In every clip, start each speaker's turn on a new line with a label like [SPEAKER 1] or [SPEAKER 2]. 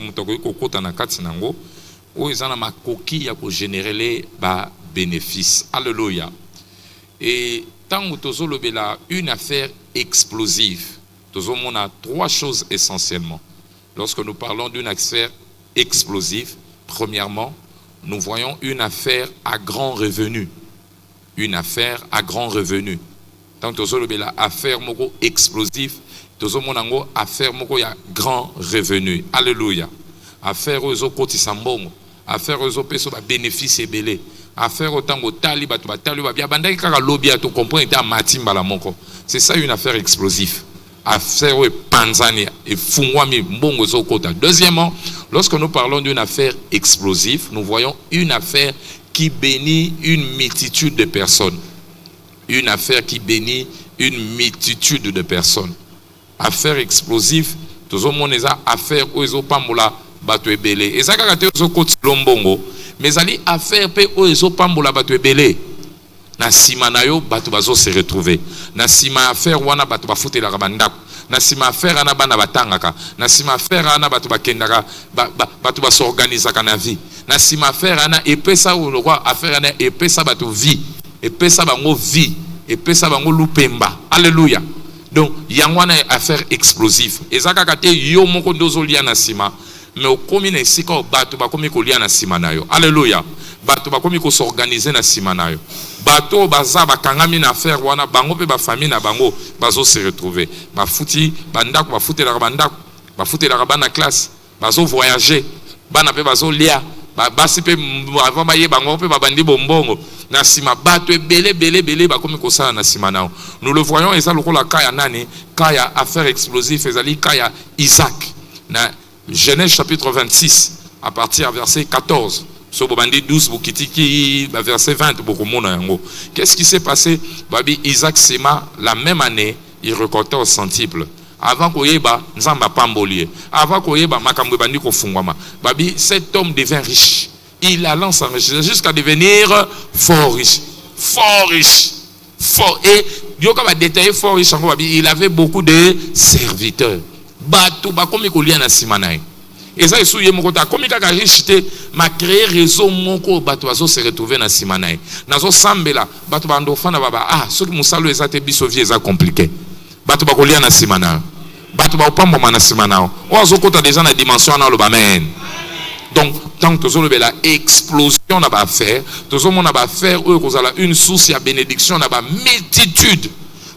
[SPEAKER 1] mutoko kokota na kati nango o ezana makoki ya ko générer ba bénéfice. Alléluia. Et tant tozolobela une affaire explosive, on a trois choses essentiellement. Lorsque nous parlons d'une affaire explosive, premièrement, nous voyons une affaire à grand revenu. Une affaire à grand revenu. Tant tozolobela affaire moko explosive, tozomonango affaire moko ya grand revenu. Alléluia. Affaire ozo kotisa mbongo, affaire ozo peso ba bénéfice ebele. Affaire autant au tali batu batali ba bandaki kaka lobby to comprendre ta matimba la moko. C'est ça une affaire explosive. Affaire panzani et fungwami mbongo zo kota. Deuxièmement, lorsque nous parlons d'une affaire explosive, nous voyons une affaire qui bénit une multitude de personnes. Une affaire qui bénit une multitude de personnes. Affaire explosive, tous au monde eza affaire ozo pambola batu ebele. Eza kaka te ozo koti lombongo. Mais ali affaire pe ozo pambola batu ebele. Na sima na yo batu bazo se retrouver. Na sima affaire wana batu bafute la bandako. Na sima affaire ana bana batangaka. Na sima affaire ana batu bakendaka batu ba s'organisaka na vie. Na sima affaire ana epesa ou le roi affaire ana epesa batu vie. Epesa bango vie. Epesa bango lupemba. Alléluia. Donc yangwana affaire explosive. Ezaka kate yo moko ndozo lia na sima. Mais au komi na esika o bato ba komi ko lia na sima na yo. Alléluia. Bato ba komi ko s'organiser na sima na yo. Bato baza ba kangami na affaire wana bango pe ba famille na bango bazo se retrouver. Ba futi bandako ba futi la bandako, ba futi la bana classe, bazo voyager, bana pe bazo lia, basi pe avant ba ye bango pe ba bandi bombongo. Na sima bato belé ba komi ko sala na sima na yo. Nous le voyons et ça lokola kaya nani, kaya affaire explosive ezali kaya Isaac. Na Genèse chapitre 26, à partir verset 14. Sur Bobandi 12, verset 20. Qu'est-ce qui s'est passé? Babi Isaac Sema, la même année, il récoltait au centuple. Avant qu'on y ait Nzamba Pambolier, avant qu'on y ait Makambo Bandi Kofungwama, Babi, cet homme devint riche. Il allait s'enrichir jusqu'à devenir fort riche. Fort riche. Fort. Et Yoka va détailler fort riche. Il avait beaucoup de serviteurs. Bato bakomi kolia na simanaï. Et ça est mokota komi kaka richité ma créé réseau moko bato bazo se retrouver na simanaï. Nazo sambela bato bando fana baba ce qui musalo ezate biso vie eza compliqué. Bato bakolia na simanaï. Bato ba opamba na simanaï. Ozo kota déjà na dimension na lo amen. Donc tant que tozo la explosion na ba faire, tozo mona ba faire kozala une source ya bénédiction na ba multitude.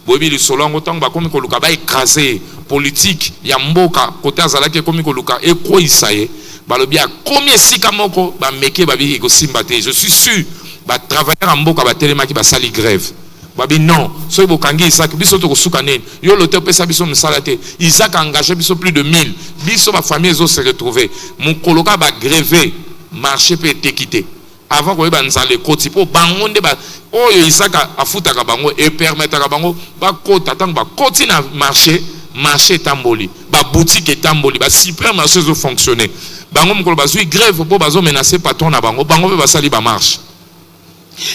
[SPEAKER 1] Bobi li solongo tant ba komi koluka ba écraser politique ya mboka côté azalaki komi koluka eko isaye balobi a combien sika moko ba meke ba bi ko simbate. Je suis sûr ba travailler en mboka ba telemaki ba sali grève. Babi non, so bokangi Isaac biso to kosuka nene. Yo le pesa biso msalate. Isaac a engagé biso plus de 1000. Biso ba famille zo se retrouver. Mon koloka ba gréver, marché peut être quitté. Avant qu'on ait banzale koti po bangonde ba oyo Isaac a futaka bango et permettre bango ba kota tant ba koti na marché tamboli ba boutique tamboli ba supermarché zo fonctionner bango mukolo bazui grève po bazo menacer patron na bango pe basali ba marche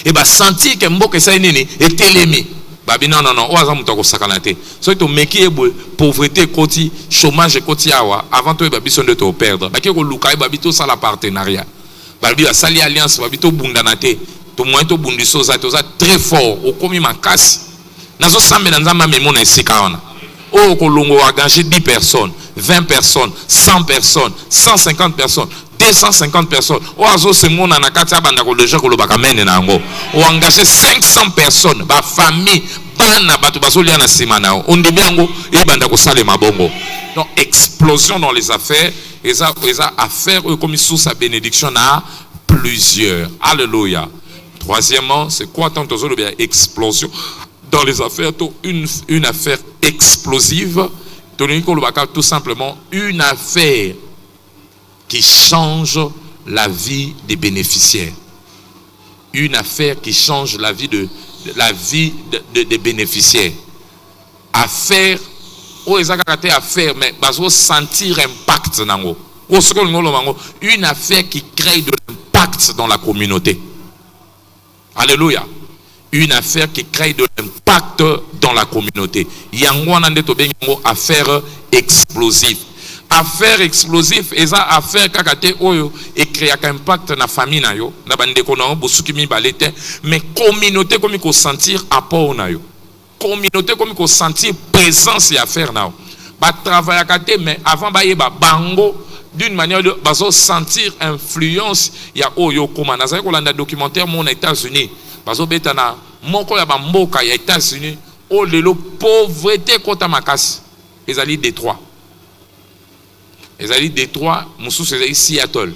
[SPEAKER 1] et ba sentir que mboka esa nini etelemi babi non oaza muto ko sakana te so to meki ebo pauvreté koti chômage koti awa avant to ba biso de to perdre ba ke ko luka ba bito sala partenariat babi la sali alliance ba bito bundana te to moins to bundiso za to za très fort au komi makasi nazo sambe na nzamba memo na esika wana o kolongo engagé 10 personnes 20 personnes 100 personnes 150 personnes 250 personnes o azo se mona na kati abanda ko deja ko lobaka mene na ngo o engagé 500 personnes ba famille bana bato bazolia na sima na on dit bien ngo e banda ko sale mabongo. Donc explosion dans les affaires et ça affaire comme source à bénédiction à plusieurs. Alléluia. Troisièmement, c'est quoi tant aux bien explosion dans les affaires, une affaire explosive, tout simplement une affaire qui change la vie des bénéficiaires. Une affaire qui change la vie des bénéficiaires. Affaire, affaire, mais bazo sentir impact nango. Une affaire qui crée de l'impact dans la communauté. Alléluia. Une affaire qui crée de l'impact dans la communauté. Yangwana ndeto bengo affaire explosive. affaire explosif eza affaire kaka te oyo et créer un impact na famille na yo na bandeko na bosuki mibale te mais communauté comme ko sentir apport na yo communauté comme ko sentir présence ya affaire na yo ba travailler kate mais avant ba yeba bango d'une manière de bazo sentir influence ya oyo koma nazali ko landa documentaire mon États-Unis bazo betana moko ya bamboka ya États-Unis o lelo pauvreté kota makasi ezali Détroit. Ezali Détroit, Moussous ezali Seattle.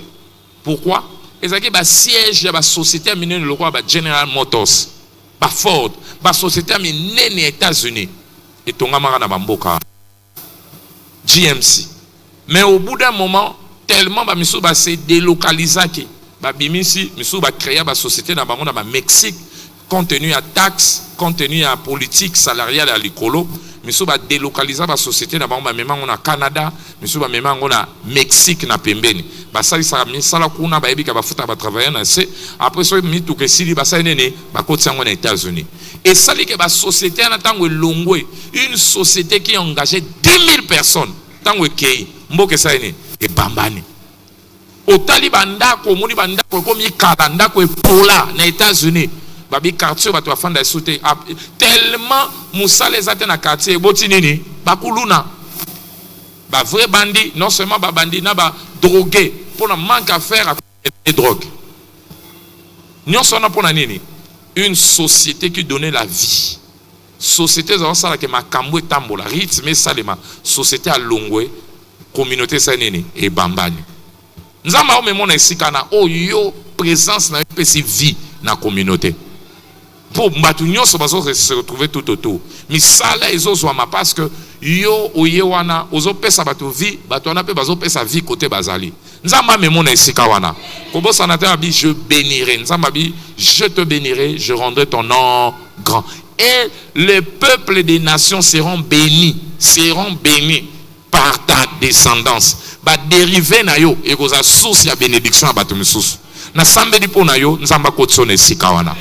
[SPEAKER 1] Pourquoi? Ezali ba siège ya ba société minene le roi ba General Motors, ba Ford, ba société minene États-Unis et tonga na bamboka GMC. Mais au bout d'un moment, tellement ba miso ba se délocalisaki, ba bimisi miso ba créer ba société na bango na ba Mexique, compte tenu à taxes, compte tenu à politique salariale à l'écolo. Miso ba délocaliser ba société na bango ba memango na Canada, miso ba memango na Mexique na pembeni. Ba sali sa misala kuna ba yebi ka ba futa ba travailler na se après so mi to ke sili ba sa nene ba koti yango na États-Unis. Et sali ke ba société na tango longwe, une société qui a engagé 10 000 personnes tango kei mboke sa nene e bambani. Otali banda ko moni banda ko komi kalanda ko pola na États-Unis. Babi quartier bato afanda sauter tellement Moussa les a na quartier boti nini bakuluna ba vrai bandit non seulement ba bandit na ba drogué pour na manque à faire à des drogues non seulement pour na nini une société qui donnait la vie société za sala ke makambo etambola rythme salema société à longwe communauté sa nini et bambani nzamba o memona esikana o yo présence na pesi vie na communauté pour Matunion se retrouver tout autour. Mais ça là ils osent parce que yo oyewana ozo pesa bato vie bato na pe bazo pesa vie côté bazali. Nzamba me mona esika wana. Kobo sanateur bi je bénirai. Nzamba bi je te bénirai, je rendrai ton nom grand. Et les peuples des nations seront bénis par ta descendance. Ba dérivé na yo et koza source ya bénédiction à bato misusu. Na sambe di po na yo nzamba kotsone esika wana.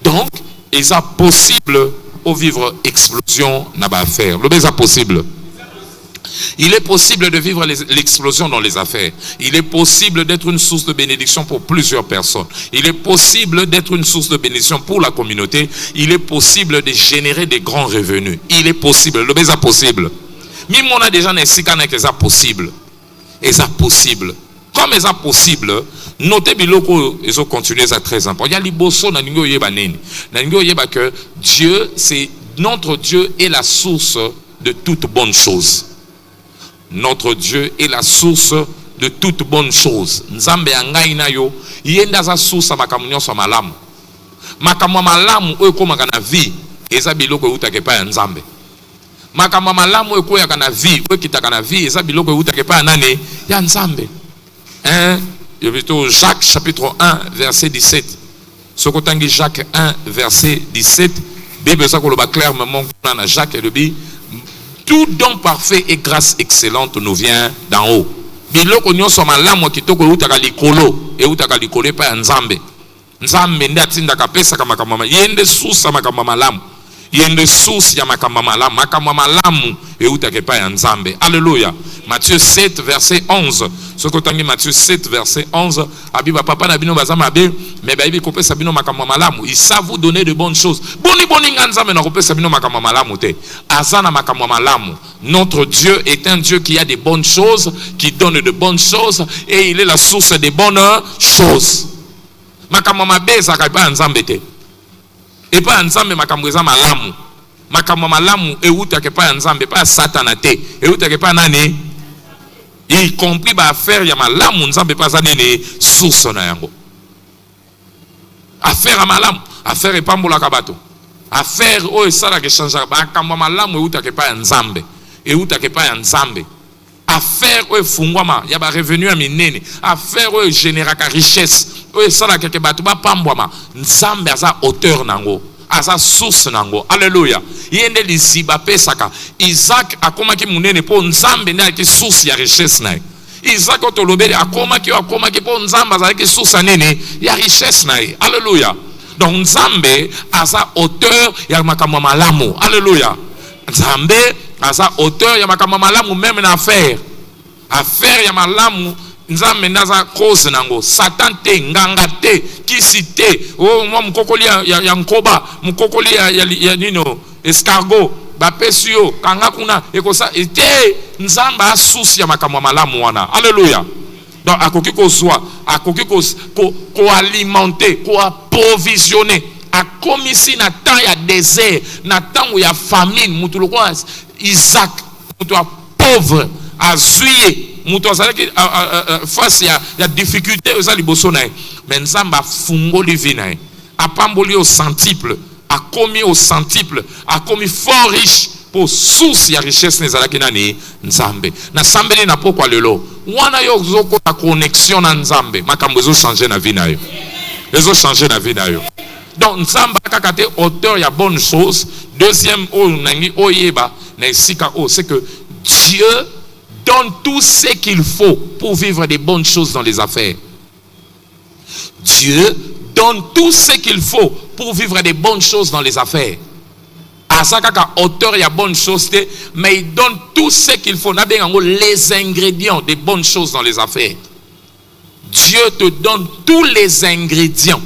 [SPEAKER 1] Donc, il est possible au vivre explosion n'a pas à faire. Le est possible. Il est possible de vivre l'explosion dans les affaires. Il est possible d'être une source de bénédiction pour plusieurs personnes. Il est possible d'être une source de bénédiction pour la communauté. Il est possible de générer des grands revenus. Il est possible. Le est possible. Même on a déjà des sikana qui est possible. Et ça possible. Comme c'est possible, notez biloko ils ont continué ça très important. Il y a liboso na ningo yeba nini. Na ningo yeba que Dieu c'est notre Dieu est la source de toute bonne chose. Notre Dieu est la source de toute bonne chose. Nzambe angai na yo yenda za source makamunyo so malamu. Makamwa malamu oyo komaka na vie eza biloko utake pa ya Nzambe. Makamwa malamu oyo koyaka na vie oyo kitaka na vie eza biloko utake pa ya nane ya Nzambe. Jacques chapitre 1 verset 17. Ce que Jacques 1 verset 17, Bible ça qu'on clairement dans Jacques et le dit tout don parfait et grâce excellente nous vient d'en haut. Biloko nyonso malamu kitoko utaka likolo e utaka likolo pa Nzambe. Nzambe ndatinda kapesa kama kama yende susa makama malamu. Yende source ya makamba malamu et utake pa ya Nzambe. Alléluia. Matthieu 7 verset 11. Ce que tangi Matthieu 7 verset 11, abiba papa na bino bazama be, mais ba ibi kopesa bino makamba malamu. Ils savent vous donner de bonnes choses. Boni Nzambe na kopesa bino makamba malamu te. Azana makamba malamu. Notre Dieu est un Dieu qui a des bonnes choses, qui donne de bonnes choses et il est la source des bonnes choses. Makamba mabe za pa Nzambe te. Et pas Nzambe makambo eza malamu. Makambo malamu eutake pa Nzambe pa Satana te. Eutake pa nani? Y compris ba affaire ya malamu Nzambe pa za nene source na yango. Affaire malamu, affaire epambola kabato. Affaire o esala ke changer makambo malamu eutake pa Nzambe. Eutake pa Nzambe. Affaire o efungwama ya ba revenu ya minene. Affaire o généra ka richesse. O esala ke bato ba pambwama. Nzambe aza auteur nango. Aza source nango. Alléluia. Yende liziba pesaka. Isaac akomaki munene po Nzambe na ki source ya richesse na. Isaac otolobeli akomaki po Nzambe aza ki source nene ya richesse na. Alléluia. Donc Nzambe aza auteur ya makambo malamu. Alléluia. Nzambe aza auteur ya makambo malamu même na affaire. affaire ya malamu nzambe naza cause nango. Satan te, nganga te, kisi te, oh moi mukokoli ya nkoba, mukokoli ya nino escargot bapesi yo kanga kuna ekosa ete nzamba asusi ya makambo malamu wana. Alléluia. Donc akoki kozwa, akoki ko alimenter, ko approvisionner, akomisi na temps ya désert, na temps ya famine, mutu lokwa Isaac, mutu a pauvre, azuye, mutu azalaki face ya difficulté eza liboso na ye. Mais nzamba fungoli vi na ye, apamboli au centuple, a commis au centuple, a commis fort riche pour source ya richesse nezalaki nani nzambe. Na sambeli na pokwa lelo wana yo zoko na connexion na nzambe makambo ezo changer na vie na yo, ezo changer na vie na yo. Donc nzamba kaka te auteur ya bonne chose. Deuxième nangi oyeba na esika c'est que Dieu donne tout ce qu'il faut pour vivre des bonnes choses dans les affaires. Dieu donne tout ce qu'il faut pour vivre des bonnes choses dans les affaires. Asakaka auteur ya bonne chose, mais il donne tout ce qu'il faut. Les ingrédients des bonnes choses dans les affaires. Dieu te donne tous les ingrédients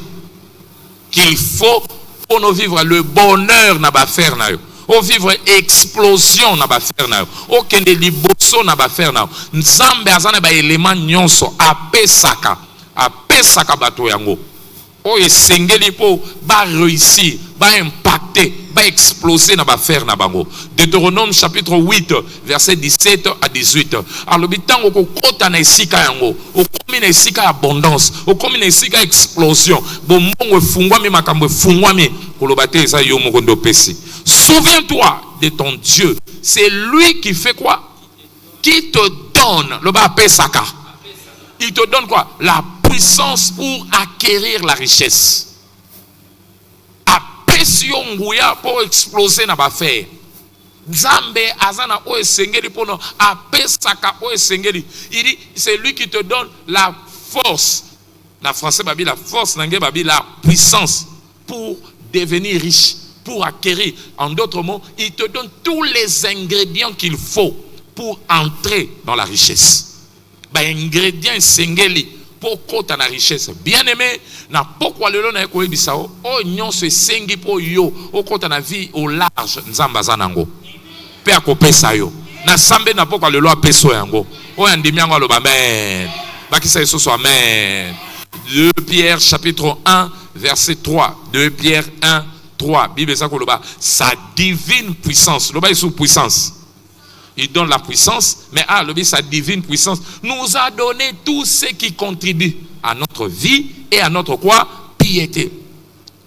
[SPEAKER 1] qu'il faut pour nous vivre le bonheur na ba faire na yo. O vivre explosion na ba faire na yo. O kende liboso na ba faire na yo. Nzambe azana ba élément nyonso apesaka bato yango. O esengeli po ba réussir, ba impacter, ba exploser na ba faire na bango. Deutéronome chapitre 8 verset 17 à 18. Alors bitango ko kota na esika yango, o komi na esika abondance, o komi na esika explosion. Bombongo fungwami makambo fungwami kolobate eza yo mokondo pesi. Souviens-toi de ton Dieu. C'est lui qui fait quoi? Qui te donne le ba pesaka. Il te donne quoi? La puissance pour acquérir la richesse. Apesio nguya pour exploser na ba faire. Nzambe azana o esengeli pono apesaka o esengeli. Il dit c'est lui qui te donne la force. La français babi la force, l'anglais babi la puissance pour devenir riche, pour acquérir. En d'autres mots, il te donne tous les ingrédients qu'il faut pour entrer dans la richesse. Ba ingrédients sengeli pour kota na richesse. Bien aimé, na pokwa lelo na ko ebisao, o nyonso sengi po yo, o kota na vie au large nzamba zanango. Pe akopesa yo. Na sambe na pokwa lelo apeso yango. O yandimi yango aloba amen. Bakisa yeso amen. 2 Pierre chapitre 1 verset 3. 2 Pierre 1 3. Bible ça koloba sa divine puissance. Loba est sous puissance. Il donne la puissance, mais sa divine puissance nous a donné tout ce qui contribue à notre vie et à notre quoi? Piété.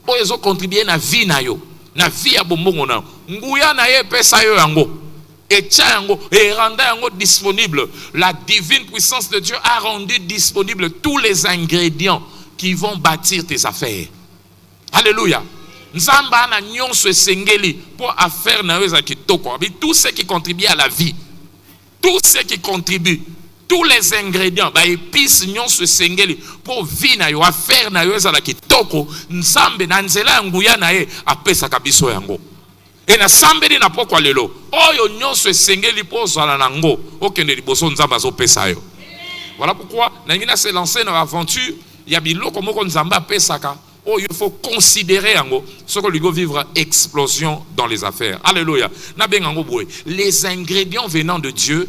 [SPEAKER 1] Pour les autres contribuer na vie na yo, na vie ya bombongo na. Nguya na ye pesa yo yango. Et yango et renda yango disponible. La divine puissance de Dieu a rendu disponible tous les ingrédients qui vont bâtir tes affaires. Alléluia. Nzamba na nyonso esengeli pour affaire na yo za kitoko. Tout ce qui contribue à la vie, tout ce qui contribue, tous les ingrédients, ba épices nyonso esengeli pour vie na yo, affaire na yo za la kitoko. Nzambe na nzela nguya na ye apesa kabiso yango. Et na sambeli na pokwa lelo oyo nyonso esengeli po zala nango okende liboso nzamba zo pesa yo. Voilà pourquoi na ngina se lancer dans l'aventure ya biloko moko nzamba pesaka. Oh, il faut considérer ce que lui veut vivre explosion dans les affaires. Alléluia. Les ingrédients venant de Dieu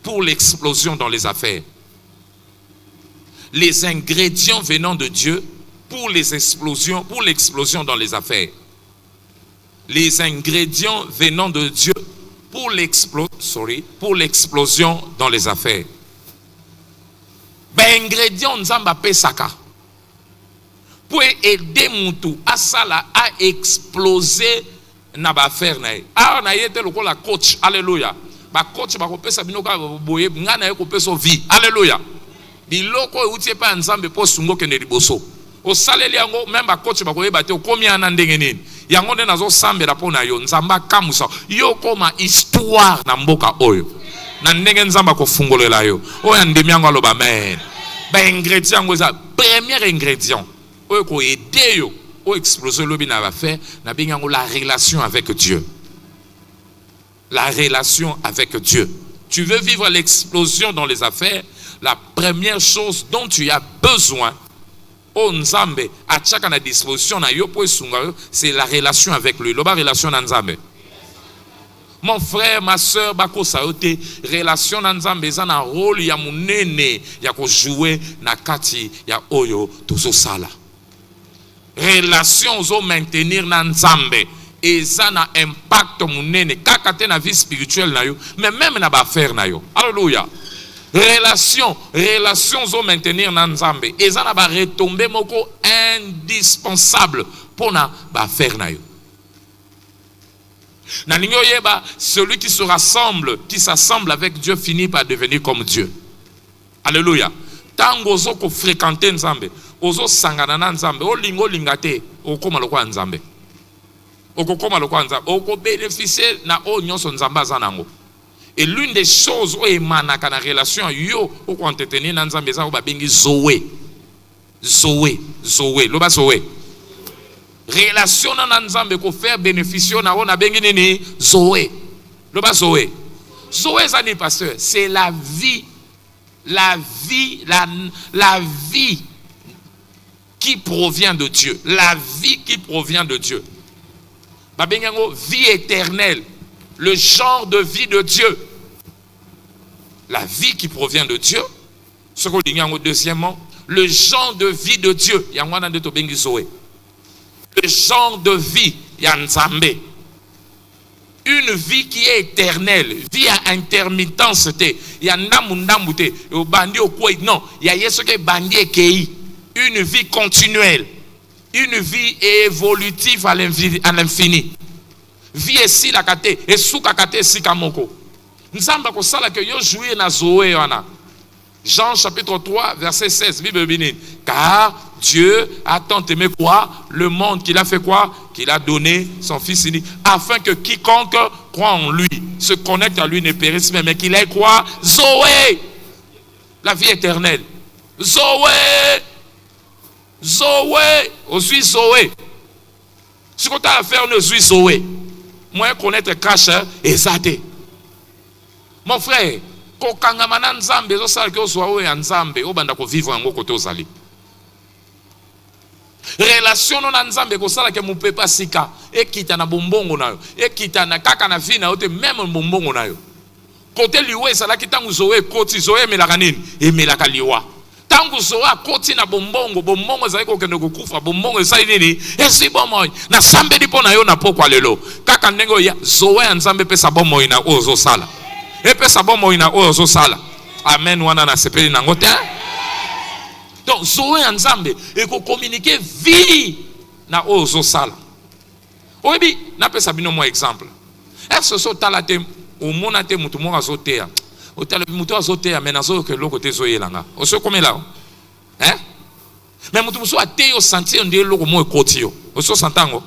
[SPEAKER 1] pour l'explosion dans les affaires. Les ingrédients venant de Dieu pour l'explosion dans les affaires. Les ingrédients venant de Dieu pour l'explosion dans les affaires. Ben ingrédients nzamba pesaka. Pour aider Moutou à ça à exploser na ba faire na ye. Ah na yete loko la coach. Alléluia. Ba coach ba kopesa binoka boye ngana ye kopesa vie. Alléluia. Biloko utie pa nzambe po sungo kende liboso. O saleli yango même ba coach ba koyeba te komi ana ndenge nini. Yango nde nazo sambela po na yo nzamba kamusa. Yo koma histoire na mboka oyo. Na ndenge nzamba ko fungolela yo. Oya ndemi yango aloba amen. Ba ingrédient yango za premier ingrédient. Pour aider au exploser le bien à faire, la relation avec Dieu. La relation avec Dieu. Tu veux vivre l'explosion dans les affaires, la première chose dont tu as besoin, oh Nzambe, à chaque disposition, c'est la relation avec lui. La relation na Nzambe. Mon frère, ma soeur, bako saote, relation na Nzambe, ça na rôle ya munene, ya ko jouer na kati ya oyo tozo sala. Relation zo maintenir na Nzambe. Et ça a un impact munene kaka te na vie spirituelle na yo, mais même na ba affaire na yo. Alléluia. Relation zo maintenir na Nzambe. Et ça na ba retomber moko indispensable pour na ba affaire na yo. Na ningo yeba, celui qui s'assemble avec Dieu finit par devenir comme Dieu. Alléluia. Tango zo ko fréquenter Nzambe, ozo sangana na Nzambe, o lingo lingate, o koma lokwa Nzambe. Okokoma lokwanza oko bénéficier na o nyonso Nzamba zanango. Et l'une des choses où emanaka na relation yo oko entretenir na Nzambe za ko babengi zoé loba zoé. Relation na Nzambe ko faire bénéficier na ona bengi nini zoé. Loba zoé. Zoé zani pasteur, c'est la vie qui provient de Dieu. La vie qui provient de Dieu. Vie éternelle, le genre de vie de Dieu. La vie qui provient de Dieu. Ce qu'on dit deuxièmement, le genre de vie de Dieu. Le genre de vie, Nzambe. Une vie qui est éternelle, vie à intermittence. Il y a non, il y a ce que bandi kei. Une vie continuelle. Une vie évolutive à l'infini. Vie ici la kate, et sous kakate si kamoko. Nzamba ko sala que yo jouer na zoé wana. Jean chapitre 3 verset 16, Bible bénie. Car Dieu a tant aimé quoi? Le monde qu'il a fait quoi? Qu'il a donné son fils unique, afin que quiconque croit en lui, se connecte à lui, ne périsse mais qu'il ait quoi? Zoé. La vie éternelle. Zoé. On suit Zoé. Ce qu'on a à faire, on suit Zoé. Moi, connaître cache et zate. Mon frère, kokangamana Nzambe, zo sala ke Zoé ya Nzambe, o banda ko vivre en côté ozali. Relation na Nzambe ko sala ke mupe pasika, e kita na bombongo na yo, e kita na kaka na vie na yo te même bombongo na yo. Côté liwe sala kitangu Zoé koti Zoé melaka nini? E melaka liwa. Tangu Zoé koti na bombongo za iko kende kukufa bombongo za nini? Esi bomoy. Na sambe dipo na yo na pokwa lelo. Kaka ndengo ya Zoé Nzambe pesa bomoy na ozo sala. E pesa bomoy na ozo sala. Amen wana na sepeli na ngote. Donc Zoé Nzambe e ko communiquer vie na ozo sala. Oyebi na pesa bino mo exemple. Est-ce so talate o monate mutu mo azotea. O tala mutu azotea menazo ke loko te Zoé langa. O so comme là. Hein? Mais mutu muso ate yo sentir ndé loko mo ekoti yo. O so santango.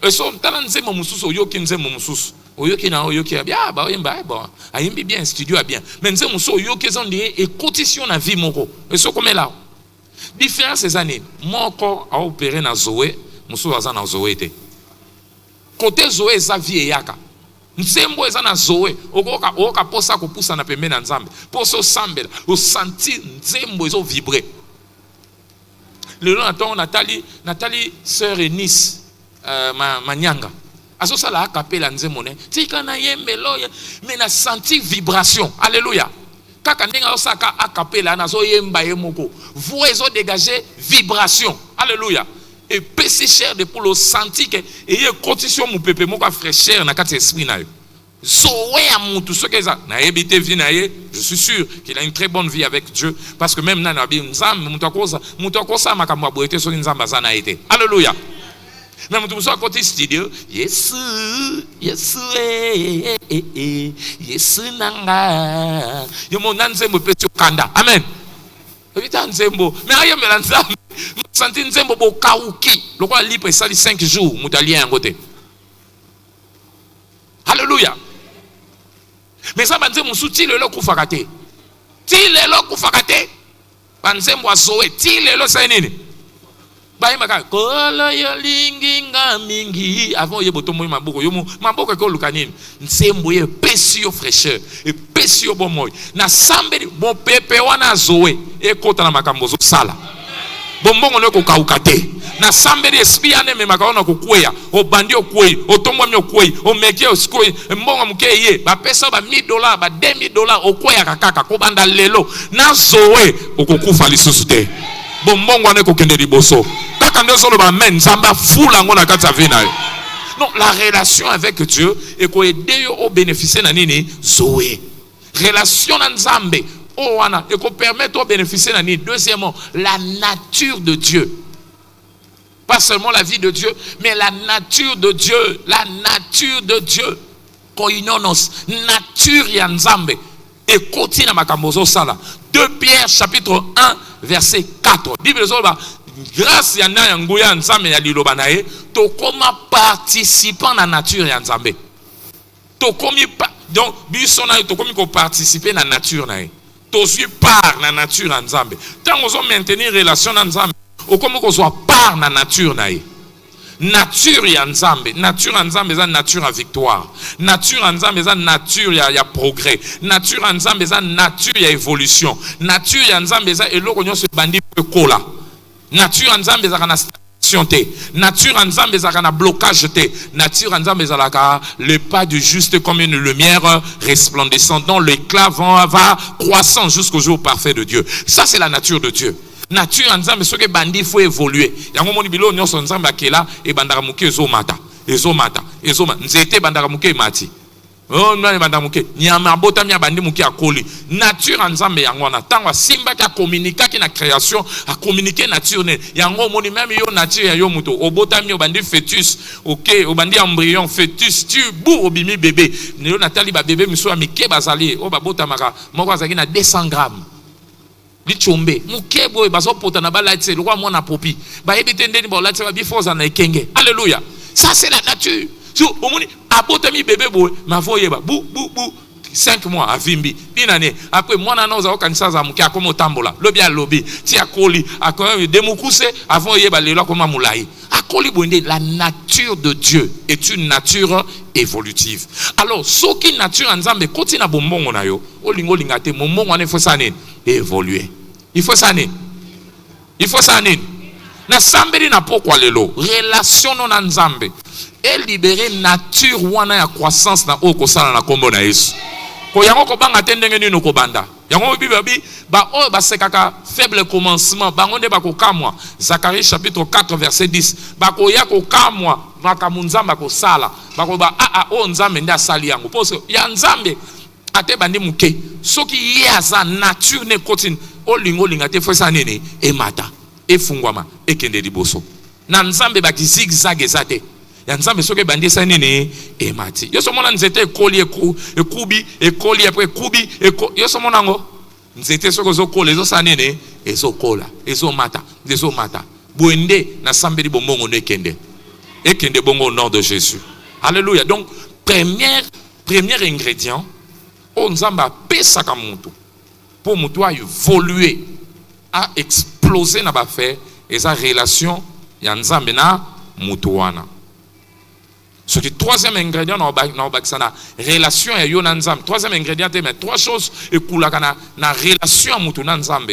[SPEAKER 1] E so tala nzemo mususu yo ki nzemo mususu. Oyoki na oyoki bien ba oyemba bon. Ayimbi bien studio a bien. Mais nzemo muso oyoki zondé ekotisi na vie moko. E so comme là. Différence ces années. Moko a opéré na Zoé, muso aza na Zoé te. Côté Zoé za vie yaka. Nsembo eza na Zoé, okoka posa ko pousa na pembe na Nzambe. Poso sambela, o sentir nsembo ezo vibrer. Le long attend Nathalie sœur Eunice Manyanga. Aso sala akapela nzembo ne. Tika na yembelo mais na sentir vibration. Alléluia. Kaka ndenga osaka akapela na zo yemba yemoko. Vous ezo dégager vibration. Alléluia. Et péché cher de pour le sentir que et condition mon peuple moko fraîcheur na kati esprit na yo. Zoé a mutu ce que ça na ebité vie na ye, je suis sûr qu'il a une très bonne vie avec Dieu parce que même na bi nzambe mutu akosa makambo aboete so nzamba za na été. Alléluia. Mais mutu so côté studio, Yesu Yesu nanga. Yo mo nanzembo pecho kanda. Amen. Evita nzembo. Mais ayo melanzambe. Senti nzembo bo kauki. Loko libre sali 5 jours mutali en côté. Alléluia. Mais ça banze musuti lelo kufakate. Ti lelo kufakate. Banzembo azoe ti lelo sa nini? Baimaka kolo yo linginga mingi avant ye botomo maboko yo maboko ko lukanini nsembo ye pesi yo fraîcheur et pesi yo bomoy na sambeli bon pepe wana zoe e kota na makambo zo sala bombongo ne ko kaukate na sambeli esprit ane me makaona ko kweya o bandi o kwei o tombo mi o kwei o meke o skoi mbongo mke ye ba pesa ba $1000 ba $2000 o kweya kakaka ko banda lelo na zoe o ko kufa lisusu te bombongo ane ko kende liboso. Non, la relation avec Dieu et qu'on aide au bénéficier de nini Zoé. Relation Nzambe et qu'on permette au bénéficier de nini. Deuxièmement, la nature de Dieu. Pas seulement la vie de Dieu, mais la nature de Dieu. La nature de Dieu. Koinonos, nature ya Nzambe. Et continue à makambozo sala. 2 Pierre chapitre 1 verset 4. Bible grâce ya na yanguya nzambe ya liloba na ye to koma participant na nature ya nzambe to komi donc biso na to komi ko participer na nature na ye to suis part na nature ya nzambe tant ozo maintenir relation na nzambe o komi ko soit part na nature na ye nature ya nzambe eza nature ya victoire nature ya nzambe eza nature ya progrès nature ya nzambe eza nature ya évolution nature ya nzambe eza eloko nyonso bandi kola nature nzambe ezaka na station te nature nzambe ezaka na blocage te nature nzambe ezalaka le pas du juste comme une lumière resplendissante dont l'éclat va croissant jusqu'au jour parfait de Dieu. Ça c'est la nature de Dieu. Nature nzambe soki bandi faut évoluer yango moni bilo nyonso nzambe akela e bandaka muke ezomata nzete bandaka muke mati. Oh non, bandamuke nyama bota mia bandi muki akoli nature nzambe yango na tango simba ka communiquer ki na création a communiquer nature ne yango moni même yo nature ya yo muto obota mia bandi fœtus OK obandi embryon fœtus tu bou obimi bébé ne yo natali ba bébé miso amike bazali o ba bota maka moko azaki na 200 grammes lichombe muke boy bazo pota na ba laitse lokwa mona popi ba ebite ndeni ba laitse ba bifoza na ekenge. Alléluia. Ça c'est la nature. So, omoni abotami bébé boy mavoye ba bou 5 mois avimbi binane après mwana na oza okanisa za muki akomo tambola lobi alobi ti akoli akomo demukuse avant yeba lelo akoma mulai akoli bonde. La nature de Dieu est une nature évolutive. Alors soki nature nzambe koti na bombongo na yo olingo lingate mombongo ne faut ça nini évoluer il faut ça nini na sambeli na pokwa lelo relation no na nzambe et libérer nature wana ya croissance na oko sala na kombo na Yesu. Ko yango ko banga tendenge nino ko banda. Yango bibi ba o ba sekaka faible commencement bango nde ba ko kamwa. Zacharie chapitre 4 verset 10. Ba ko ya ko kamwa makamunzamba ko sala. Ba ko ba o nzambe nda sali yango. Parce ya nzambe ate bandi muke. Soki ye aza nature ne kotine o linga te fo sa nene e mata e fungwama e kende liboso. Na nzambe ba ki zigzag ezate. Ya nzambe soke bandi sa nene e mati. Yo so mona nzete ekoli ekubi ekoli après kubi yo so mona ngo nzete soko zo kola zo sa nene ezo kola ezo mata boende na sambeli bombongo ne kende ekende bongo au nom de Jésus. Alléluia. Donc premier ingrédient o nzamba pesa ka muntu pour mutu a évoluer a exploser na ba faire et sa relation ya nzambe na mutu wana. Ce qui troisième ingrédient dans la relation et yo nzambe. Troisième ingrédient mais 3 choses et kulaka na relation mutu na nzambe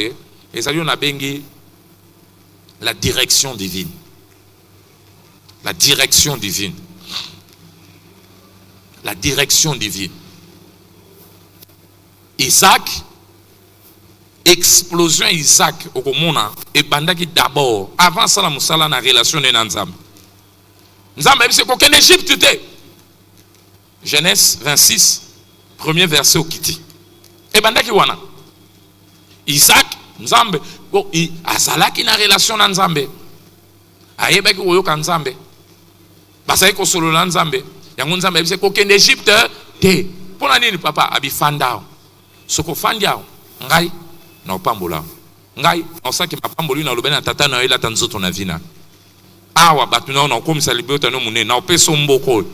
[SPEAKER 1] et ça na bengi la direction divine. La direction divine. La direction divine. Isaac, explosion Isaac au komona et bandaki d'abord avant ça la musala na relation na nzambe. Nzambe c'est qu'aucun Égypte te. Genèse 26 premier verset au kiti. Et bandaki wana. Isaac nzambe azalaki na relation na nzambe. Ayebaki oyoka nzambe. Basaki ko solo na nzambe. Yango nzambe c'est qu'aucun Égypte te. Pona nini papa abifandao. Soko fandiao ngai na opambola. Ngai osaki mapamboli na lobena tata na ela tanzoto na vina. Awa batu na okomisa libota no munene na opeso mboko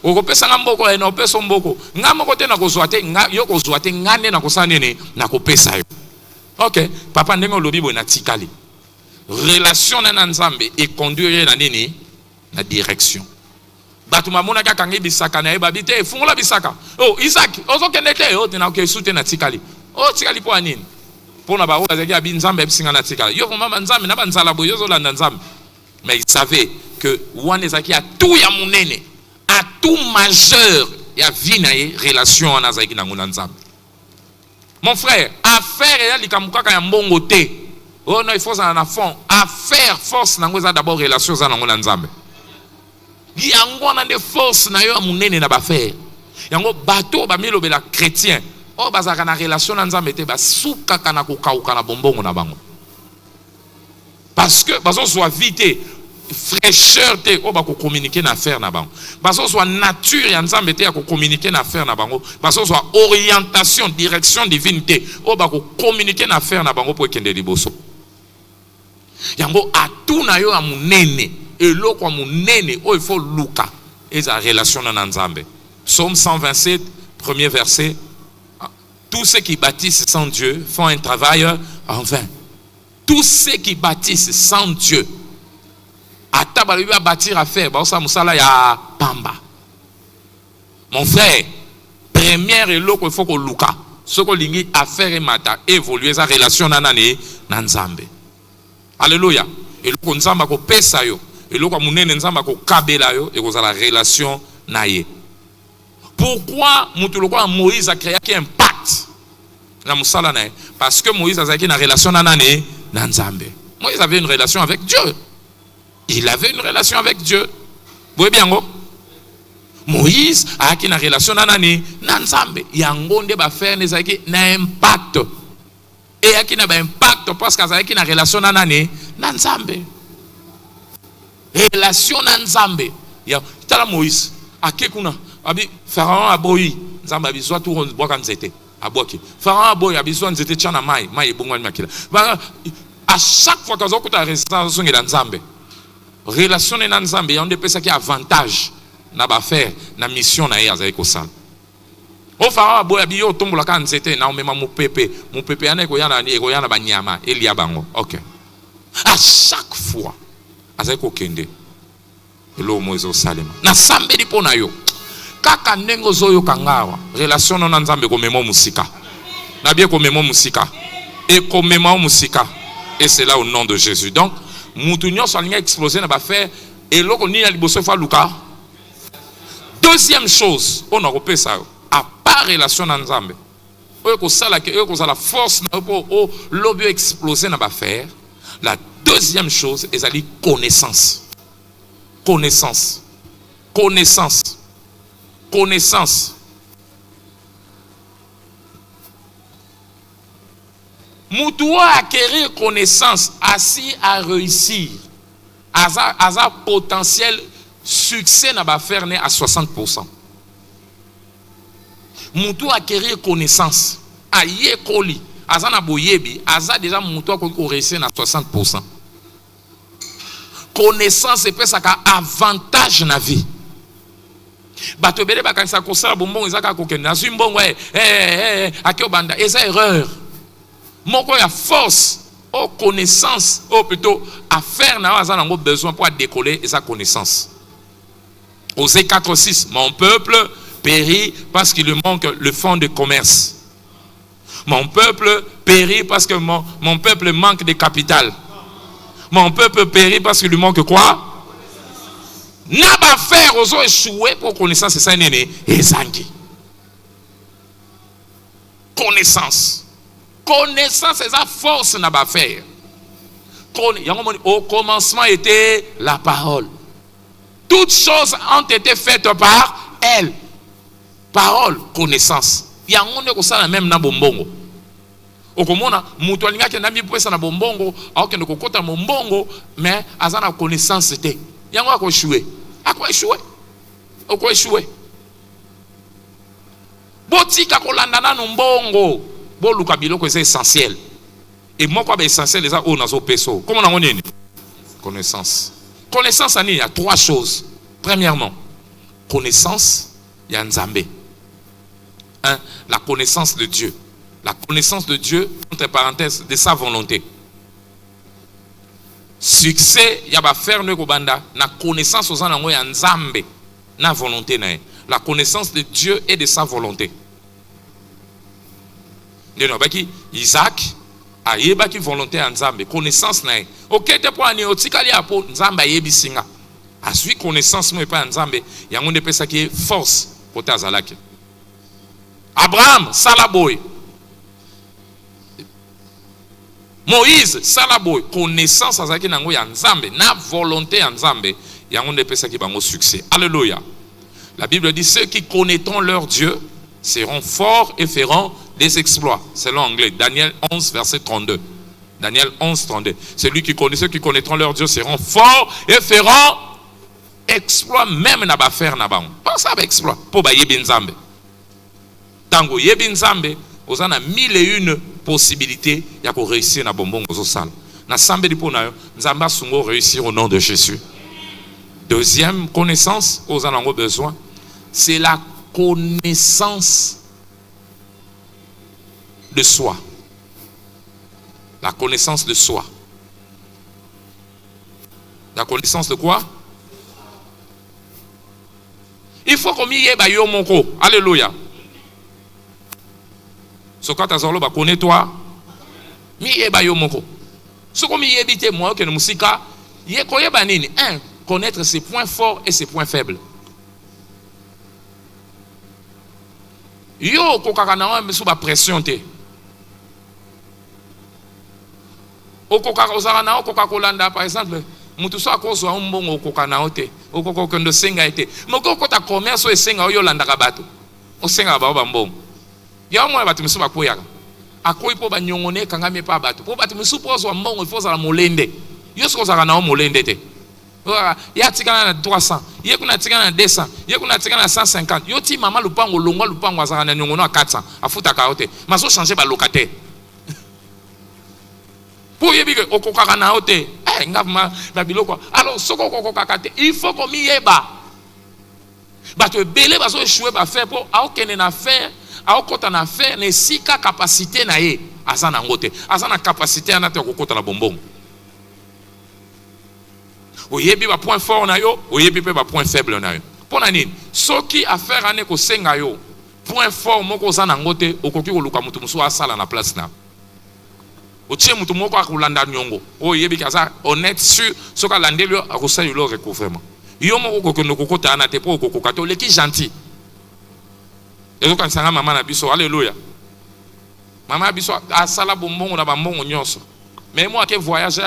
[SPEAKER 1] okopesa nga mboko na opeso mboko nga moko te na kozwa te nga yo kozwa te ngane na kosana nene na kopesa yo. OK papa ndengo lobi bo na tikali relation na nzambe et conduire na nini na direction. Batu mamona ka kangi bisaka na eba bite fungola bisaka. Oh Isaac, ozo kenete o tena ke sute na tikali. Oh tikali po anini? Pona ba ola zaki abi nzambe bisinga na tikali. Yo mama nzambe na banzala boyo zo landa nzambe. Mais il savait que wane zaki a tout ya munene, a tout majeur ya vie na ye relation na zaki na ngona nzambe. Mon frère, affaire ya likamuka ka ya mbongo te. Oh non, il faut ça en fond. Affaire force na ngoza d'abord relation za na ngona nzambe. Yango na de force na yo munene na ba faire. Yango bato ba milo bela chrétien. Oh bazaka na relation na nzambe te ba suka kana ko kauka na bombongo na bango. Parce que bazo soit vite fraîcheur te o ba ko communiquer na affaire na bango. Bazo soit nature ya nzambe te ya ko communiquer na affaire na bango. Bazo soit orientation, direction divine te o ba ko communiquer na affaire na bango pour kende liboso. Yango atu na yo amunene eloko amunene o il faut luka eza relation na nzambe. Psaume 127 premier verset. Tous ceux qui bâtissent sans Dieu font un travail en vain. Tous ceux qui bâtissent sans Dieu, ataba lui va bâtir à faire, bah ça musala ya pamba. Mon frère, première eloko il faut que luka, ce que lingi affaire et mata évoluer sa relation nanane nanzambe. Alléluia. Eloko nzamba ko pesa yo, eloko munene nzamba ko kabela yo et ko za la relation na ye. Pourquoi Moïse a créé un pacte na musala na? Parce que Moïse a une relation na nane na nzambe. Moïse avait une relation avec Dieu. Il avait une relation avec Dieu. Vous voyez bien go? Moïse a une relation na nane na nzambe. Yango nde ba faire ne zaki na impact. Et a na ba impact parce que a une relation na nane na nzambe. Relation na nzambe. Ya tala Moïse akekuna abi Pharaon aboyi nzamba bizwa tout boka nzete aboki Pharaon aboyi abizwa nzete tchana mai ebongwani makila à chaque fois kazo kuta résistance ngela nzambe relation na nzambe yonde pesa ki avantage na ba faire na mission na ye azali kosala o Pharaon aboyi abi yo tombola ka nzete na omema mopepe ana ekoyana banyama elia bango. OK, à chaque fois azali kokende elo mozo salema na sambe dipona yo kaka nengo zoyo kangawa relation na nzambe ko memo musika na bien ko memo musika et ko memo musika et c'est là au nom de Jésus. Donc mutunyo so linga exploser na ba faire et loko ni na liboso fa luka. Deuxième chose on a repé ça à part relation na nzambe oyo ko sala ke oyo ko sala force na po o lobio exploser na ba faire. La deuxième chose est ali connaissance. Connaissance. Moutoua acquérir connaissance, assis à réussir, à potentiel succès n'a pas faire à 60%. Moutoua acquérir connaissance, à yekoli, azana boyebi, aza déjà moutoua ko réussir à 60%. Connaissance et ça a avantage na vie. Bato bele bakanisa kosala bombongo ezaka kokende na zimbongo akio banda eza erreur. Moko ya force au connaissance ou plutôt à faire na azana ngo besoin pour décoller eza connaissance. Osée 4:6 mon peuple périt parce qu'il lui manque le fonds de commerce. Mon peuple périt parce que mon peuple manque de capital. Mon peuple périt parce qu'il lui manque quoi? N'a pas faire aux autres échouer pour connaissance, c'est ça, néné, et zangi. Connaissance. Connaissance, c'est sa force, n'a pas faire. Au commencement était la parole. Toutes choses ont été faites par elle. Parole, connaissance. Il y a un monde qui ça même na bombongo. Okomona mutu alinga ke nami pesa na bombongo, akende kokota bombongo, mais azana connaissance c'était. Yango ako échoué. Oko échoué. Botika kolanda na mbongo. Bo luka biloko c'est essentiel. Et moi quoi essentiel les a o nazo peso. Comment on dit? Connaissance. Connaissance il y a trois choses. Premièrement, connaissance ya nzambe. La connaissance de Dieu. La connaissance de Dieu, entre parenthèses, de sa volonté. succès ya ba faire ne ko banda na connaissance aux anango ya nzambe na volonté na. La connaissance de Dieu et de sa volonté. Ndeno baki Isaac ayebaki volonté ya nzambe, connaissance na. OK te po ani otikali apo nzambe ayebisinga. Asui connaissance mo pa nzambe yango nde pesa ki force kota azalaki. Abraham salaboy. Moïse salaboy, connaissance azalaki nango ya nzambe na volonté ya nzambe yango nde pesa ki bango succès. Alléluia. La Bible dit ceux qui connaîtront leur Dieu seront forts et feront des exploits. C'est l'anglais. Daniel 11 verset 32. Daniel 11 32. Ceux qui connaîtront leur Dieu seront forts et feront exploit même na ba faire na ba. Pas ça ba exploit pour ba yebi nzambe. Tango yebi nzambe ozana 1001 possibilités ya ko réussir na bombongo zo sala. Na sambe di pona yo nzamba sungo réussir au nom de Jésus. Deuxième connaissance aux en avons besoin, c'est la connaissance de soi. La connaissance de soi. La connaissance de quoi? Il faut qu'on y ait yo moko. Alléluia. Ce quand tu as connais toi, mi eba yo moko. Ce qu'on y évite moi que nous musika, yé koye banini. Connaître ses points forts et ses points faibles. Yo kokaka na wa sous ba pression te. O kokaka ozara na o kokakolanda par exemple, mutu so akozo a mbongo koka na ote. O kokoko ndo senga ete. Moko kota commerce o senga yo landa ka bato. O senga ba mbongo. Ya mo bato musu ba koyaka. Akoi po ba nyongone kanga me pa bato. Po bato musu po zo mbongo ifo za molende. Yo so kozaka na o molende te. Ya tika na 300, ye kuna tika na 200, ye kuna tika na 150. Yo ti mama lupango longwa lupango azaka na nyongono 400, afuta ka hote. Maso changer ba locataire. Pour yebi ke okokaka na hote. Ngavuma ba biloko. Alors soko okokaka te, il faut ko mi yeba. Ba te belé ba so échouer ba faire pour a okene na faire, a okota na faire ne sika capacité na ye azana ngote. Azana capacité na te okota na bombong. Oyebi ba point fort na yo, oyebi pe ba point faible na yo. Pona nini? Soki affaire ane ko senga yo, point fort moko za na ngote, okoki ko luka mutu musu asala na place na. Otie mutu moko akulanda nyongo. Oyebi kaza honnête sur soka landelo akosali lo recouvrement. Yo moko kokendo kokota na te po kokoka to leki gentil. Ezo kan sanga mama na biso, alléluia. Mama biso asala bombongo na bambongo nyonso. Mais moi qui voyage,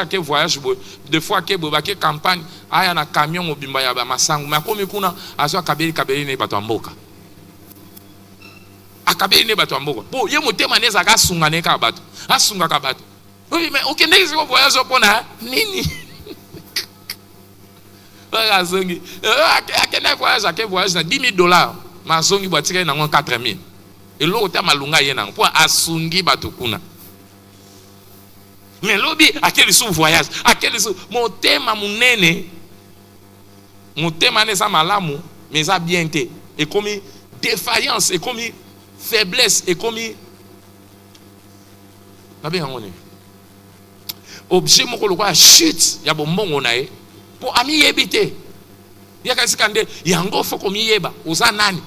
[SPEAKER 1] des fois que je campagne, aya na camion mobimba ya ba masangu, mais comme kuna aso kabeli ne bato mboka. Akabeli ne bato mboka. Bo ye motema neza ka sunga ne ka bato. Asunga ka bato. Oui mais OK ndenge ko voyage pona nini? Ba zongi. Akena voyage na $10,000, ma zongi boatika na 4,000. Et l'autre ta malunga ye na po asungi bato kuna. Mais lobi à quel sous voyage, à quel sous mon thème à mon nene, mon thème à nesa malamu, mais à bien été et comme défaillance et comme faiblesse et comme pas bien on est objet mon quoi chute ya bon on a pour ami yebité ya kasi kande yango faut comme yeba oza nani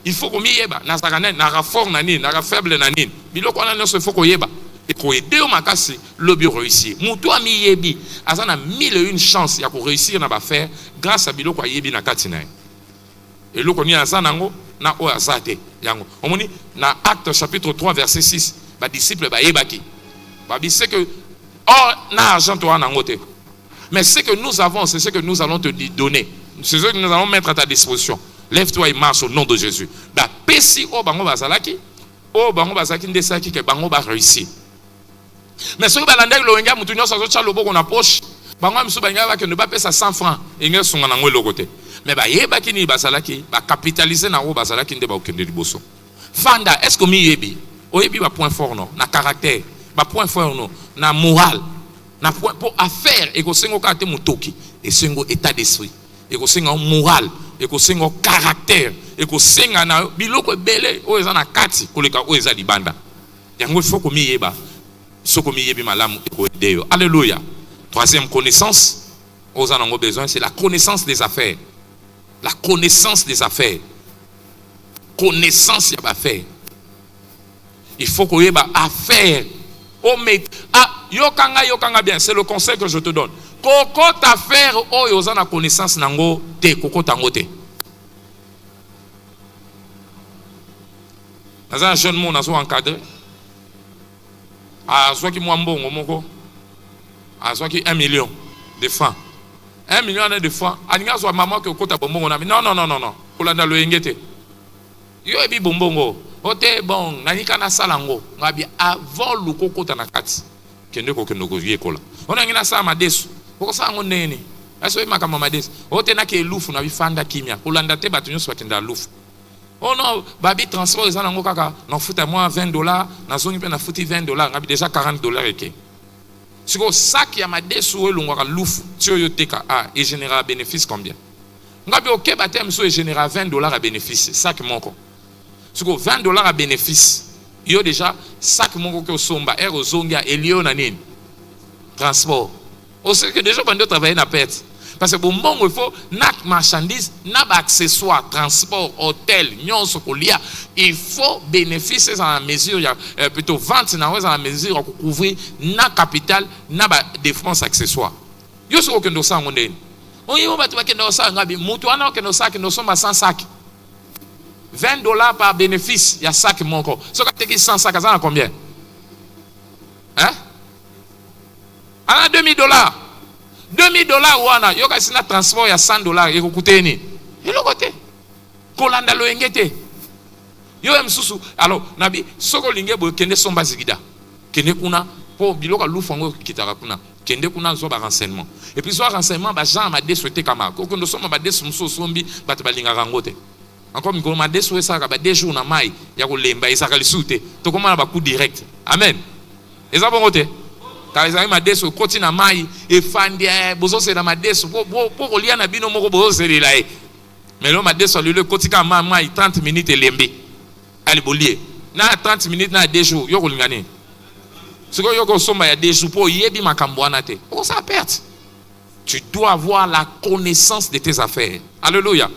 [SPEAKER 1] il faut comme yeba na sakane na fort nani na faible nani biloko na nyonso faut ko yeba. Et qu'on aide au makasi le bureau réussir. Moutou ami yebi, azana 1001 chances ya ko réussir na ba faire grâce à bilo ko yebi na katina. Et lo ko ni azana ngo na o azate yango. Omoni na Acte chapitre 3 verset 6, ba disciple ba yebaki. Ba bi c'est que oh na argent toi na ngote. Mais ce que nous avons, c'est ce que nous allons te donner. C'est ce que nous allons mettre à ta disposition. Lève-toi et marche au nom de Jésus. Ba pesi o bango bazalaki, o bango bazaki ndesaki ke bango ba réussir. Mais ce que balandek lo nga mutu nyoso zo chalo boko na poche bango misu banga ba ke ne ba pesa 100 francs inge sunga na ngwe côté mais ba yeba kini basalaki ba capitaliser na o basalaki nde ba okende liboso fanda est-ce que mi yebi o yebi ba point fort non na caractère ba point fort non na moral na point pour affaire et ko sengo ka te mutoki et sengo état d'esprit et ko sengo moral et ko sengo caractère et ko senga na biloko belé o eza na kati koleka o eza libanda yango il faut ko mi yeba. Sokomi yebi malamu eko deyo. Alléluia. Troisième connaissance, aux en avons besoin, c'est la connaissance des affaires. La connaissance des affaires. Connaissance, il y a affaire. Il faut qu'on ait affaire. Yokanga bien, c'est le conseil que je te donne. Koko t'affaire, oh, yoza na connaissance nango te, koko tango te. Dans un jeune monde, on a encadré. Ah, soit qui m'a bon, moko. Ah, soit qui 1 million de francs. 1 million de francs. Aninga soit maman que kota bonbon on a mis. Non. Kolanda lo engete. Yo ebi bonbongo. Ote bon, nanika na salango. Ngabi avant le koko tanakati. Kende ko kendo ko yekola. On a ngina sa madesu. Ko sa ngo nene. Aso ima kama madesu. Ote na ke lufu na bifanda kimia. Kolanda te batunyo so kenda lufu. Oh non, babi transport ils en ont kaka. Non fout à moi $20. Na zone pe na fouti $20. Ngabi déjà $40 eke. Si ko sac ya madesu we longwa lufu. Tio yo teka et général bénéfice combien? Ngabi OK batem so et général $20 à bénéfice. Sac monko. Si ko $20 à bénéfice. Yo déjà sac mongo ke somba ero zonga elio na nini transport on sait que déjà bande travailler na perte parce que bon il faut nak marchandise na accessoire transport hôtel nyonso kolia il faut bénéficier dans la mesure plutôt vente na dans la mesure pour couvrir na capital na défense accessoire yo so ko ndo sa ngondeni on yo batu ba kendo sa ngabi mutu ana kendo sa kendo somba 100 sacs $20 par bénéfice, il y a sac mon corps. Ce que tu as 100 sacs, ça a combien? Hein? Ah, $2000. $2000 ou ana, yo ka sina transport il y a $100 et ko coûter ni. Et le côté. Kolanda lo engete. Yo em susu. Alors, nabi soko linge bo kende somba zigida. Kende kuna po biloka lufango kitaka kuna. Kende kuna zo ba renseignement. Et puis zo renseignement ba Jean ma désolé kama. Ko ndo soma ba désolé sombi ba balinga rangote. Encore une fois, des jours na mai ya kolemba ezaka lisute to komana ba coup direct amen eza bon côté car ezali madeso koti na mai e fandi bozo se na madeso po kolia na bino moko bozo se la e mais lo madeso le koti ka mai 30 minutes elembe ali bolie na 30 minutes na 2 jours yo kolingani siko yo ko somba ya 2 jours po yebi makambo ana te on ça perte tu dois avoir la connaissance de tes affaires alléluia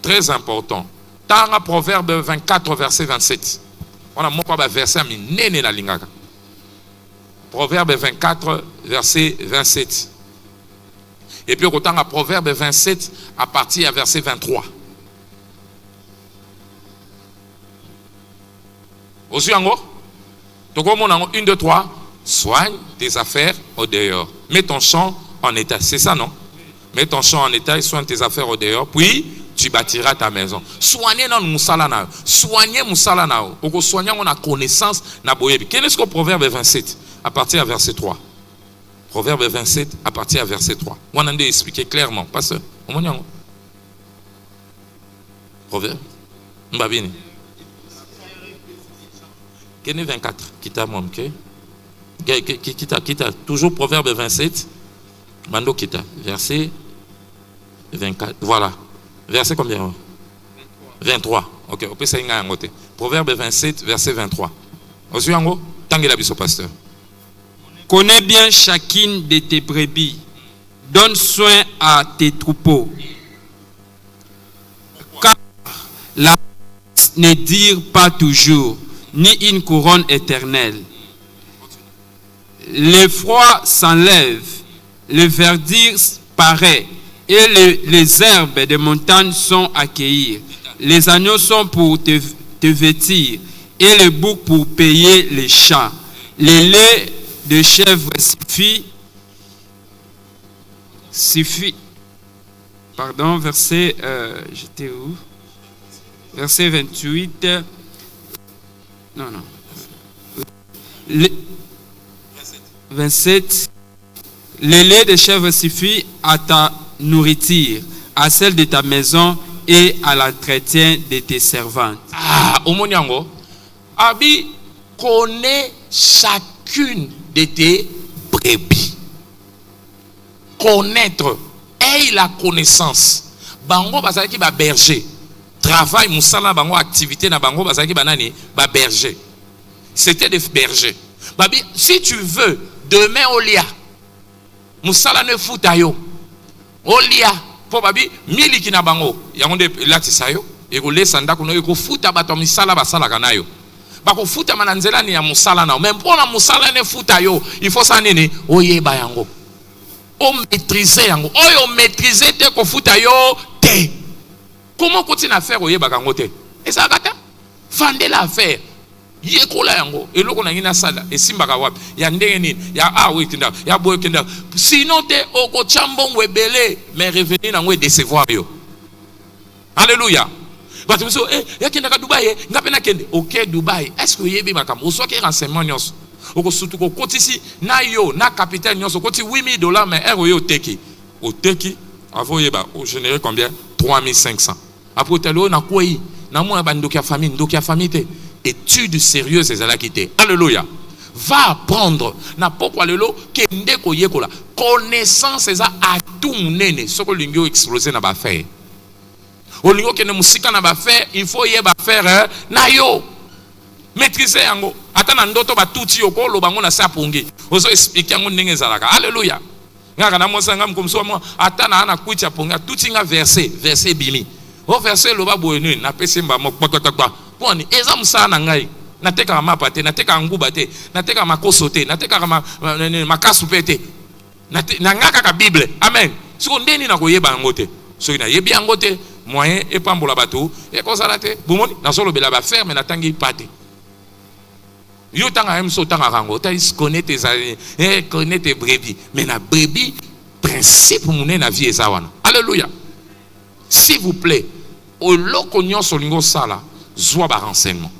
[SPEAKER 1] très important. Dans Proverbe 24, verset 27. On a mon verset à nene na lingaka. Proverbe 24, verset 27. Et puis, autant à Proverbe 27, à partir à verset 23. Aussi, en gros, donc, on a 1, 2, 3. Soigne tes affaires au dehors. Mets ton champ en état. C'est ça, non? Mets ton champ en état et soigne tes affaires au dehors. Puis, tu bâtiras ta maison. Soignez dans Moussalana. Soignez Moussalana. Pour soigner, on a connaissance. Quel est-ce que Proverbe 27 à partir à verset 3? Proverbe 27 à partir à verset 3. On a expliqué clairement. Pasteur. Proverbe. Mbabini. Quel est 24? Kita mom, ok? Kita. Toujours Proverbe 27. Mando kita. Verset 24. Voilà. Verset combien? 23. Ok, on peut s'y engager. Proverbe 27, verset 23. Aussi, en gros, tangela biso pasteur.
[SPEAKER 2] Connais bien chacune de tes brebis. Donne soin à tes troupeaux. Car la ne dure pas toujours, ni une couronne éternelle. Le froid s'enlève, le verdure paraît. Et les herbes des montagnes sont à cueillir. Les agneaux sont pour te vêtir. Et les boucs pour payer les champs. Les laits de chèvre suffit. Pardon, verset. J'étais où? Verset 28. Non. 27. Les laits de chèvre suffit à ta nourriture, à celle de ta maison et à l'entretien de tes servantes.
[SPEAKER 1] Omonyango, Abi connaît chacune de tes brebis. Connaître, aie la connaissance. Bango bazaki ba berger. Travail musala bango activité na bango bazaki banani ba berger. C'était des bergers. Babi, si tu veux demain au lia musala ne futa yo olia po babi miliki na bango yango nde latisa yo ekolesa ndako no ekofuta bato misala basalaka na yo bakofuta mananzela ni ya musala na même mpona musala ne futa yo il faut ça nini oyeba yango o maîtriser yango oyo maîtriser te kofuta yo te comment continue à faire oyeba kango te ezalaka ta fande la affaire yekola yango eloko na ngina sala esimbaka wapi ya ndenge nini ya oui kinda ya boy kinda sinon te oko chambongo ebele mais revenir nango décevoir yo. Alléluia. Bato biso ya kinda ka Dubai ngapena kende OK Dubai est-ce que yebi makambo osoki renseignement nyonso oko surtout ko kotisi na yo na capitaine nyonso koti $8,000 mais ero yo teki oteki avant yeba au générer combien 3,500 après telo na kwei na mo ba ndoki ya famille te étude sérieuse ezalaki te. Alléluia. Va apprendre na pokwa lelo kende ko yekola connaissance eza atout munene soko lingio exploser na ba faire olingo kende musika na ba faire il faut yeba faire na yo maîtriser yango ata na ndoto batuti yo ko lobango na sapongi ozo expliquer yango ndenge ezalaka. Alléluia. Ngaka na mosa ngam komso mo ata na ana kuicha ponga tuti nga verset bimi o verset loba boyenu na pesemba mo kwa poni eza musala na ngai nateka mapa te nateka nguba te nateka makoso te nateka makasu pe te na ngaka ka Bible. Amen. Siko ndeni na koyeba yango te so ina yebi yango te moyen epambola bato ekozala te bomoni nasolo bela ba faire mais natangi pate yo tanga emso tanga rango ta connaît tes connaît tes brebis mais na brebis principe mune na vie ezawana. Alléluia. S'il vous plaît au loko nyonso lingo sala zwa ba renseignement.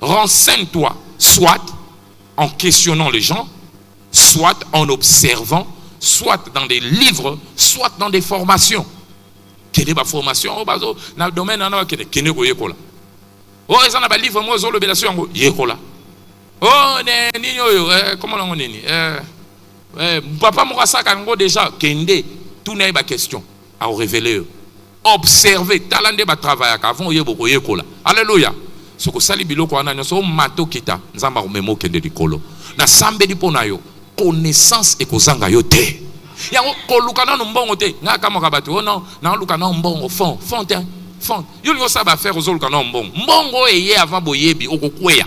[SPEAKER 1] Renseigne-toi soit en questionnant les gens, soit en observant, soit dans des livres, soit dans des formations. Quelle est ma formation? Oh, bazo, na domaine na kene ko yekola. Oh, eza na ba livre mo zo lobelation ngo yekola. Oh, nini yo comment on nini? Papa mo kasaka ngo déjà kende tout n'est pas question à révéler. Observer talande ba travailler avant yebo ko yekola. Alléluia. Soko sali biloko wana nyoso mato kita nzamba ko memo kende dikolo. Na sambe di pona yo connaissance e kozanga yo te. Yango koluka na mbongo te ngaka mo kabatu ono na luka na mbongo fond yo ngo saba faire ozoluka na mbongo eye avant boyebi okokweya.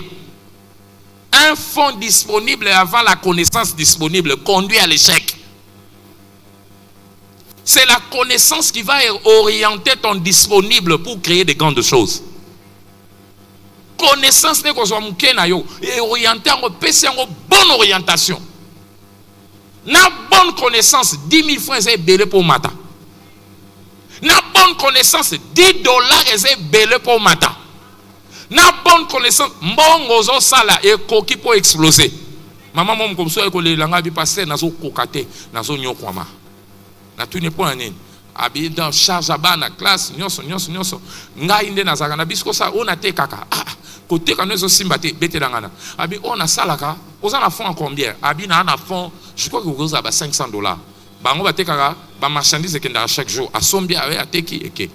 [SPEAKER 1] Un fonds disponible avant la connaissance disponible conduit à l'échec. C'est la connaissance qui va orienter ton disponible pour créer des grandes choses. Connaissance n'est pas mukena yo et orienter en pèse en bonne orientation. Na bonne connaissance 10 000 francs c'est belé pour mata. Na bonne connaissance $10 c'est belé pour mata. Na bonne connaissance mbongo zo sala et koki pour exploser. Maman mom comme ça ko le langa bi passer nazo kokate nazo nyokwama. Na tout n'est pas nini. Abi dans charge abana classe nyonso ngai nde nazaka na bisko sa on ate kaka côté quand nous aussi mbaté betelangana abi on a salaka oza na fond combien abi na fond je crois que vous avez $500 bango batekaka ba marchandise kenda chaque jour a sombia avec ateki eke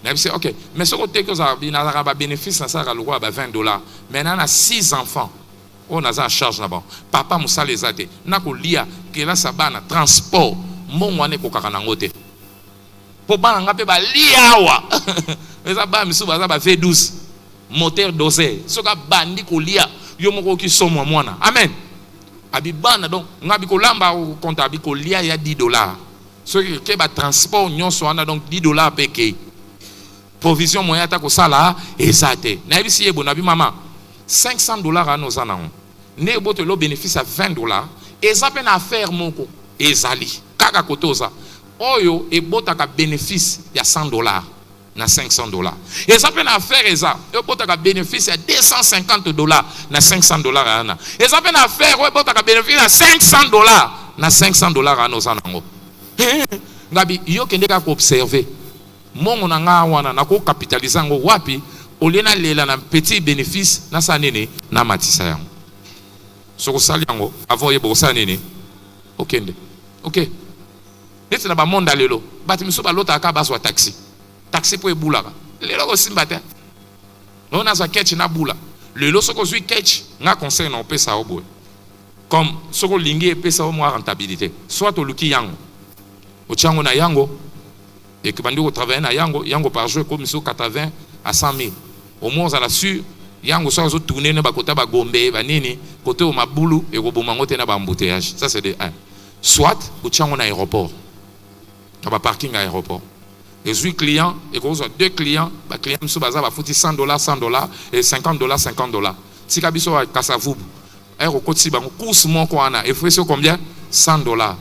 [SPEAKER 1] na c'est OK mais ce côté que za abi na ba bénéfice na ça le roi ba $20 maintenant on a 6 enfants on a ça charge là-bas papa musa les ate na ko lia que là ça bana transport mon wane ko kaka nango te po bana ngape ba liawa eza ba misu ba za ba V12 moteur dosé soka bandi ko lia yo moko ki somo mwana. Amen. Abi bana donc ngabi ko lamba ko compte abi ko lia ya $10 so ke ba transport nyonso ana donc $10 peke provision moya ta ko sala ezate na bisi yebo na bi mama $500 anozana ne boto lo bénéfice à $20 ezape na affaire moko ezali kaka kotoza oyo ebotaka bénéfice ya $100 na $500 ezape na affaire eza ebotaka bénéfice ya $250 na $500 ana ezape na affaire ebotaka bénéfice ya $500 na $500 anozana ngo ngabi yo kende ka observer mongo na nga wana na ko capitaliser ngo wapi olena lela na petit bénéfice na sa nene na matisa yango soko sali yango avant yebo sa nene okende OK neti na ba monda lelo bati miso ba lota aka baswa taxi po ebulaka lelo ko simba te on a za ketch na bula lelo soko zui ketch nga conseil na opesa oboe comme ce que lingi et pesa au moins rentabilité. Soit au luki yango, au tchango na yango, et que bandi au travail na yango, yango par jour comme sur 80 à 100 000. Au moins on a su, yango soit au tourner ne bakota ba gombe, ba nini, côté au mabulu et au bomangote na ba embouteillage. Ça c'est de 1. Soit au tchango na aéroport, na ba parking à aéroport. Les 8 clients, et qu'on a 2 clients, les clients sont basés à foutre $100, $100 et $50, $50. Si Kabiso a Kassavoub, et au côté de course mon koana, et faut combien $100.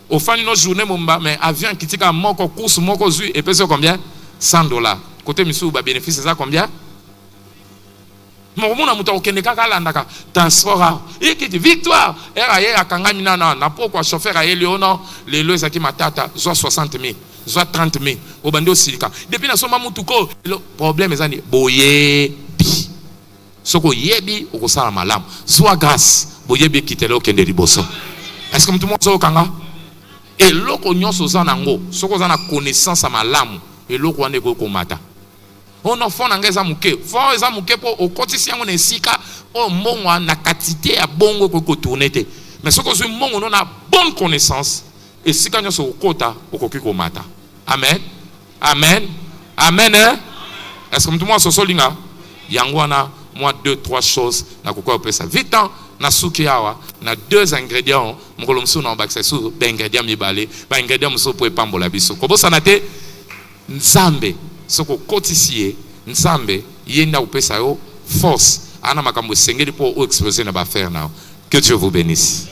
[SPEAKER 1] Au fin de notre journée, mais avion qui tika mon course mon kozu, et peut combien $100. Côté monsieur, bénéfice c'est ça combien? Mon monde a monté au Kenya kalandaka transport et qui dit victoire et à Kangamina na pourquoi chauffeur a Léonon les lois qui matata soit 60 000 soit 30 000 au bando silika depuis na soma mutuko le problème est ani boye bi soko yebi au sala malam soit grâce boye bi kitelo kende liboso est-ce que tout le monde so kanga et loko nyonso za nango soko za na connaissance à malam et loko wane ko komata on a fait un examuke, fort examuke pour au quotidien on est sika, on monte na quantité à bongo pour tourner. Mais ce que nous on a bonne connaissance et si quand on se quota au kokiko mata. Amen, amen, amen. Est-ce que tout le monde se solinga? Yangwana, moi 2-3 choses na kokwa opesa. Vite na sukiawa na 2 ingrédients. Mkolomsu na bakse su ba ingrédients mibale, ba ingrédients mso pour pambola biso. Kobo sanate nzambe. Soko kotisie nzambe yenda upesa yo force ana makambo sengeli pour exposer na ba faire now. Que Dieu vous bénisse.